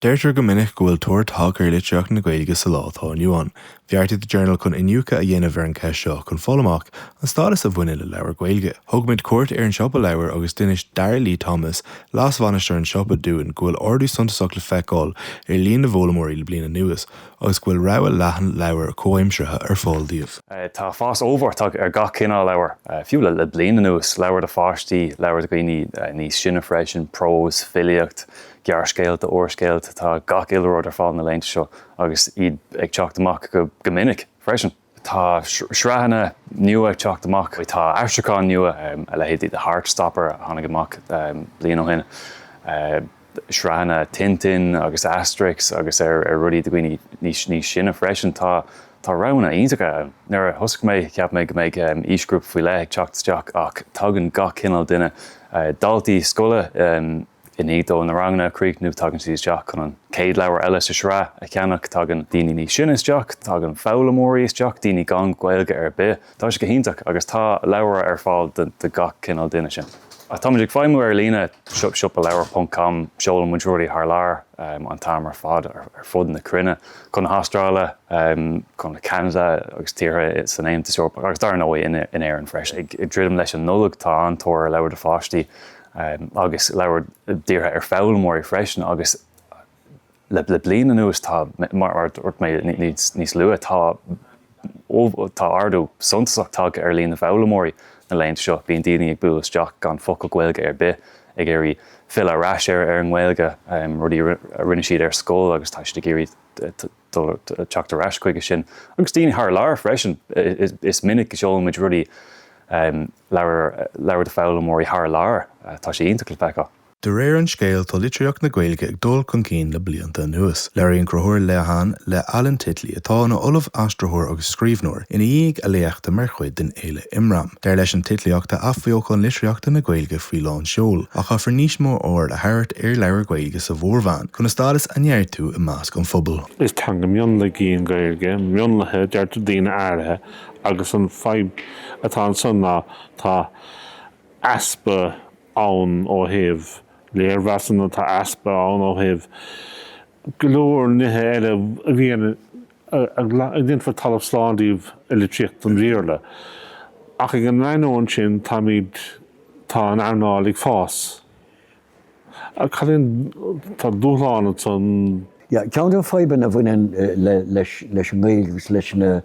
Deirtear go minic go bhfuil tóir tágair litríocht na Gaeilge sa lá atá inniuán. Bheartaigh the journal chun inniucha a dhéanamh ar an ceist seo chun fáil amach an stádas a bhaine le leabhar Gaeilge. Thugmid cuairt ar an Siopa Leabhar agus duine Dair Lee Thomas las bhainistear an Siopa dúin go bhfuil ordú suntasach le feiceáil ar líon na bhólamóirí le bliana nuas agus go bhfuil rogha leathan leabhar comhaimseartha ar fáil díobh. Tá fás óbhart ar gach cineál leabhar fiú le bliana nuas leabhar de fáistí leabhar de gaoine níos sinna freisin prós filiocht gearrscéalt a órscéalt tá gach iarraidh ar fáil na leinte seo agus iad ag teacht amach go minic freisin. Tá sreathanna nua ag teacht amach tá airseachán nua a lehéadí de Heartstopper tháinig amach bliain ó shin. Sreathanna Tintin agus Asterix agus ar rudí de gaoine níos sinna freisin tá roghanna ionsacha nuair a thosaigh mé ceap mé go méid ísgrúp faoi le ag teacht isteach ach tugann gach cineál duine daltaí scoile in éadó na rangna críoch nu tagann sí isteach chun an céad leabhar eile sa sreá a cheannach tagann daoine níos sin isteach, tagann fáilamóirí isteach, daoine gan Ghaeilge ar bith. Tá sé go hintach agus tá leabhar ar fáil de gach cineál duine sin. A tá muid ag feidhmiú ar lína siopa leabhar.com seoil an muidreoirí thar lear an tam ar fad ar fud na cruinne chun na Austrráile chun na Canada agus tíre san aimta Siopa agus dar nó in éireann freis. Ag ddridim leis an nullag tá an tóir leabhar de fáistí agus leabhar díortha ar fáilamóirí freisin agus le bliana nuas tá mar mé níos lua tá ardú suntasach tag ar líon na fáilamóirí na leinte seo bíonn daoine ag buail isteach gan focail Ghaeilge ar bith ag éirí fill árás ar an Ghaeilge rudí rinne siad ar scóil agus tá siad ag éirí teacht árás chuige sin. Agus daoine thar leabhar freisin is minic seoil muid rudí leabhar de fáilamóirí thar leabhar tá sé ionach le feiceáil. De réir an scéal tá litríocht na Gaeilge ag dul chun cinn le blianta nuas. Léiríonn crothair leathan le Alan Titley atá na olamh astrathóir agus scríbhneoir ina dhéag a léachta mar chuid den éile imram. Deir leis an titliíochta afbheoch an litríochta na Gaeilge faoi lán siúl a cha for níos mó óir a thairt ar leabhar Gaeilge sa bhórmhain chun na stádas a neir tú i measc an phobal. Is teanga mbíonn le gcíon Gaeilge, mbíonn lethe deirtear daoine airthe agus an feib atá an son ná tá aspa ann ó thaobh leor bheasanna tá aspa ann ó thaobh go leor nithe eile a bhíonn a dtínfar talamh sláindaíomh i litríocht an bhíorla. Ach ag an reinóin sin tá an airnáil ag fás. A chalíonn tá dúshlán san Ja, ceann an feiban a bhainean leis an Gaeilge leis na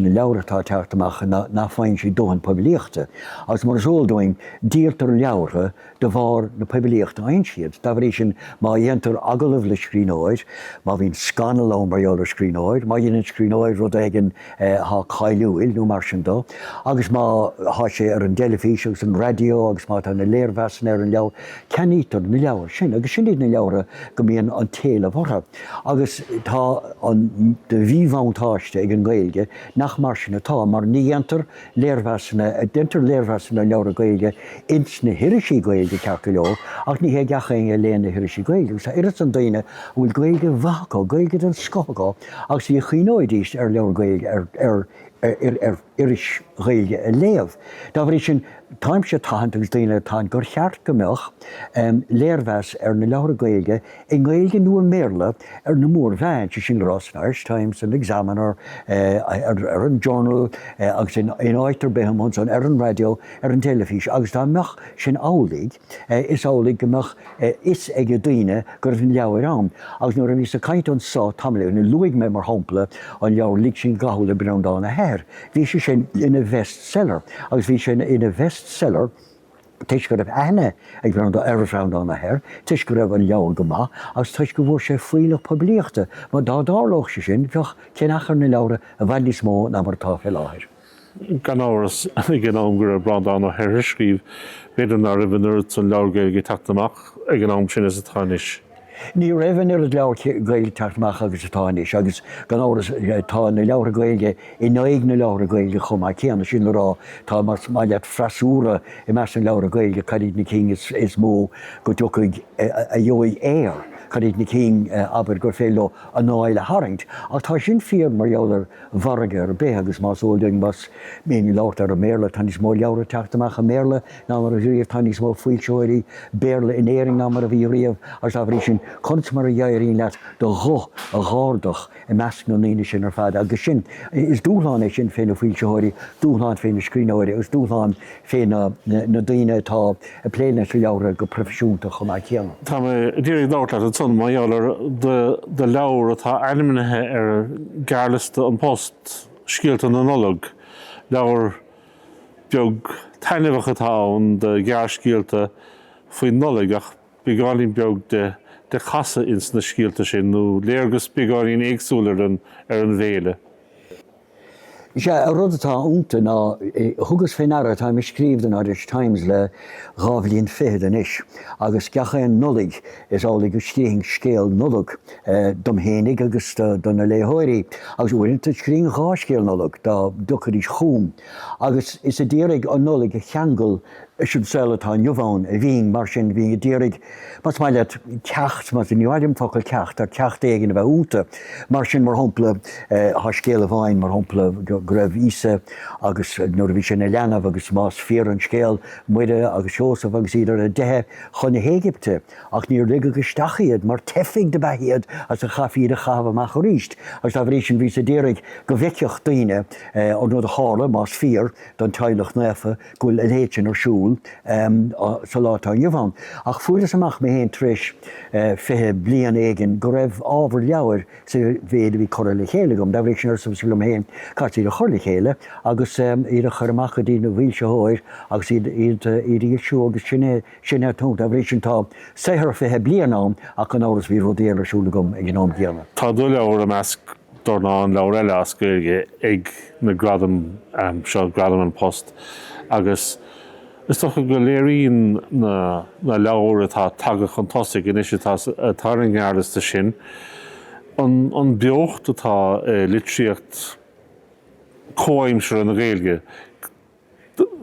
leabhar tá teacht amach ná féin sé dóthain poblíochta. Agus mar sóil doing díirtar leabhartha de bhar na poblíochta aon siad. Tá bhí sin má dhéantar agalah le scríbhneoir, má bhín scanal ón barheolar scríbhneoir, má dhéanann scríbhneoir rud éigean thá caiiliúil nó mar sin dó, agus má há sé ar an telefís agus an radio agus má tá na léirmheasan ar an leabhar, ceannítar na leabhar sin, agus sin iad na leabhar go mbíonn an téal a bhartha. Agus tá an de bhíomhántáiste ag an Gaeilge nach mar sin atá mar níantar léirmheasanna dentar léirmheasanna leabhar Gaeilge ins na hirisí Gaeilge ceart go leor ach ní hé gachain a léana na hirisí Gaeilge. Sa iras an daine bhfuil Gaeilge bhacha, Gaeilge den scóga agus í chuinóidíos ar leabhar Gaeilge iris Ghaeilge a léamh. Tá bhí sin táimse táhaint agus daine tá gur cheart go mbeadh léirmheas ar na leabhar Gaeilge in Ghaeilge nua méarla ar na mór bhein sin Ross an Irish Times an Examiner ar an Journal agus in áitar behamons an ar an radio ar an telefís agus tá meach sin álaigh is álaigh go meach is ag a daine gur an leabhar am agus nuair a bhí sa caiint an sá tamlaú na luigh me mar hampla an leabhar lig sin gathúla brenn dá na hair. Bhí sé sin ina bestseller agus bhí sin ina bestseller teis go raibh aine ag brenn dá airfrán dá na hair, teis go raibh an leabhar go maith agus teis go bhfuair sé faoile poblíochta, má dálóch sé sin bheoch ceannachar na leabhar a bhaid níos mó ná mar tá fé láthir. Gan áras ag an am gur a brand an ó heir scríb beidir ná raibh an uirt san leabhar Gaeilge teacht amach ag an am sin is a táis. Ní raibhann ar leabhar Gaeilge teacht amach agus atáis agus gan áras tá na leabhar Gaeilge i naig na leabhar Gaeilge chum a céanna sin rá tá mar maiile freasúra i meas an leabhar Gaeilge cadíd na cín is mó go dúchaig a dheoigh éir. Cadíd na cín aber gur féile an náile haringt. Ach tá sin fiar mar leabhar bharige ar bith agus más ólding mas méní lácht ar a méle tá níos mó leabhar teacht amach a méle ná mar a riamh tá níos mó fuilseoirí béle in éing ná mar a bhí riamh agus tá bhí sin chunt mar a dhéirín leat do gho a gáardach I measc nó níine sin ar fad. Agus sin is dúláin é sin féin a fhuiilteóirí, dúláin féin na scríóirí, agus dúláin féin na daoine tá a pléine sa leabhar go profisiúnta chun a chéanna. Tá ddíir dáirt le son maiálar de leabhar atá aimniithe ar gearlasta an post scialta na nolog. Leabhar beag tainmhach atá an de gearscialta faoin nolog ach beagálín beag de chasa ins na scialta sin nó léargus beagálín éagsúlar ar an bhéile. Se a rud atá únta ná thugus féin ara tá mi scríomh den Irish Times le rábhlíonn fiche den is, agus ceacha an nullig is álaigh go scríing scéal nullig domhénig agus donna léthóirí, agus bhfuilta scríing gá scéal nullig dá duchar is chuam. Agus is a ddírig an nullig a cheangal sin sela tá nniuháin a bhíon mar sin bhí a ddírig mas mai le ceacht mas in nuaidim focail ceacht a ceacht éigen a bheith úta, mar sin mar hompla há scéal a bháin mar hompla go raibh ísa agus nuair a bhí sin a leanamh agus más fíor an scéal muide agus seosamh agus idir a dethe chun na Héigipte ach níor lig agus stachiad mar tefig de behiad as a chafiad a chaf amach a ríist. Agus tá bhrí sin bhí a ddírig go bheiceocht daoine ó nó a chála más fíor don teilech nefa gúil a léitin ar siúl sa látá nniuháin. Ach fuadas amach mé héon tris fiche blian éigen go raibh ábhar leabhar sa bhéad bhí choir le chéile gom, dá bhrí sin ar sa bhfuil am héin cairtí a choir le chéile agus iad a chur amach a dtí na bhíl se hóir agus iad siú agus sinné tónta, bhrí sin tá séthar fiche blian am ach an áras bhí rodéir arsúla gom ag gnóm déanana. Tá dú leabhar a measc dornáin leabhar eile as Gaeilge ag na gradaim seo gradaim an post agus is toch go léiríonn na leabhar atá tagach an thosaigh inis atá an ghearlasta sin an beocht atá litríocht cóimseir an Gaeilge.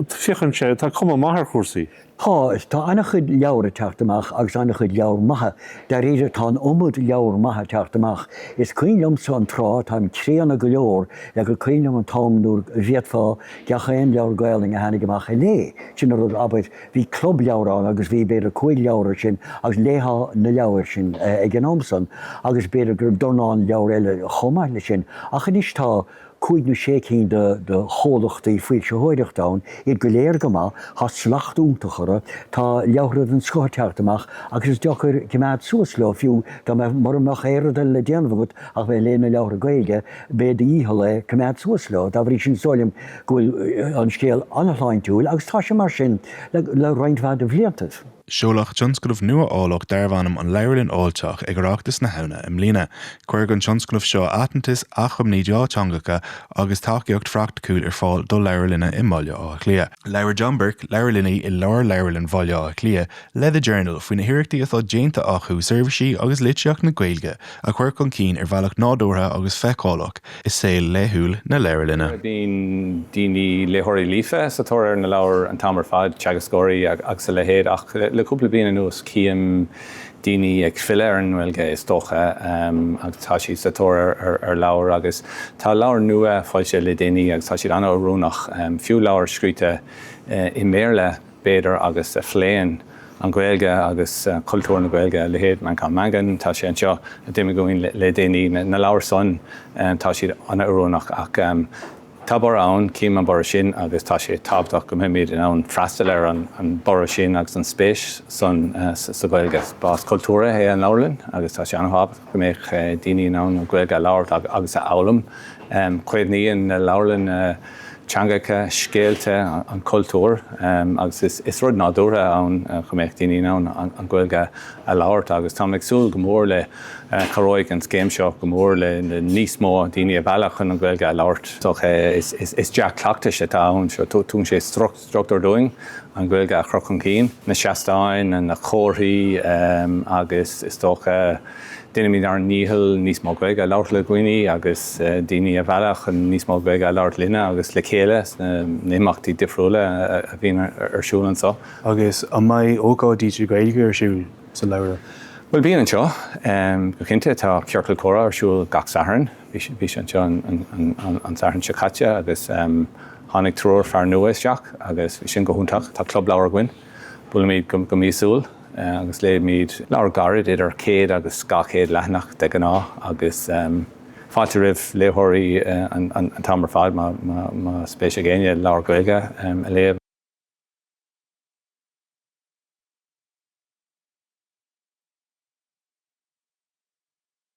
Fiochann sé tá cuma maithar cuasaí. Tá anna chud leabhar a teacht amach agus anna chud leabhar maithe. De réidir tá ómud leabhar maithe teacht amach. Is cuineam sa an trá tá tríanna go leor le go cuineam an támúr bhéadfá geacha aon leabhar Ghaeilge a hanig amach lé. Sin rud abaid bhí club leabharán agus bhí beidir cuid leabhar sin agus létha na leabhar sin ag an ómsan agus beidir gur dornáin leabhar eile chomáile sin. Ach inis tá cuid nó sé cín de chólachtaí faoi se hóireachtáin iad go léir go má há slachtúntachara tá leabharad an scoirteacht amach agus is deachar cimead suas le fiú tá mar amach éad le déanamhagad ach bheith léna leabhar Gaeilge béad íhall cimead suas le, dá bhrí sin solim gofuil an scéal anachláin túil agus tá sé mar sin le roinntmhad a bhliantad. Seolach tionscadmh nua álach dearbhanam an leabharlann áilteach ag oireachtas na hena im lína. Cuir an tionscadmh seo aitheantas a chumní deáteangacha agus tacaíocht freachtaúil ar fáil do leabharlanna i mBaile Átha Cliath. Leabhar John Burke, leabharlannaí i Lárleabharlann Bhaile Átha Cliath, le the Journal faoin na hiireachtaí atá déanta acu serviceí agus litríocht na Gaeilge a chuir chun cín ar bhealach nádúrtha agus feiceálach is saol léthúil na leabharlanna. Bhíonn daoine léthirí lífe sa tóir na leabhar an tamar fad teagascóirí agus sa lehéad ach le cúpla bliana nuas cíam daoine ag fill ar an Ghaeilge is dócha agus tá sí sa tóir ar leabhar agus tá leabhar nua fáilte le daoine agus tá siad anna órónach fiú leabhar scríte i mBaile beidir agus a phléin an Ghaeilge agus cultúr na Ghaeilge le héad man can magan tá sé anseo a d goin le daoine na leabhar son tá siad anna órónach ach tá bar ann cím an bar sin agus tá sé tábhaach go mimiid in ann freastal ar an bar sin agus an spéis son sa Ghaeilge bás cultúra é an Lárleabharlann agus tá sé anhabh go méid daoine in ann Ghaeilge leabhar agus a álam chuid ní an Lárleabharlann teangacha scéalte an cultúr agus is rud nádúrtha ann chuméid daoine ann an Ghaeilge a leabhart agus tá ag súil go mór le choróig an scéim seo go mór le níos mó daoine a bhealach chun an Ghaeilge a leabhart. Toch is deach cleachta sé tá ann seo tún sé struchtúr doing an Ghaeilge a chrochan cín na seastáin na chórthaí agus is tócha daoine míad ar níhil níos mó Ghaeilge a leabhart le gcuoine agus daoine a bhealach an níos mó Ghaeilge a leabhart linne agus le chéile na imeachtaí difriúla a bhíonn ar siúl an so. Agus an mbeidh ógáidí Ghaeilge ar siúl sa leabhar. Well, bíonn anseo go cinnte tá cearcail córa ar siúl gach sathairn, bhí sé anseo an sathairn se chaite agus tháinig trúr fear nua isteach agus bhí sin go húntaach tá club leabhar gcuin, bula míad go míosúil agus le míad leabhar garid idir 100 agus 200 leathnach de gná agus fáilte ribh léthirí an tamar fad má spéise géine leabhar Gaeilge a léamh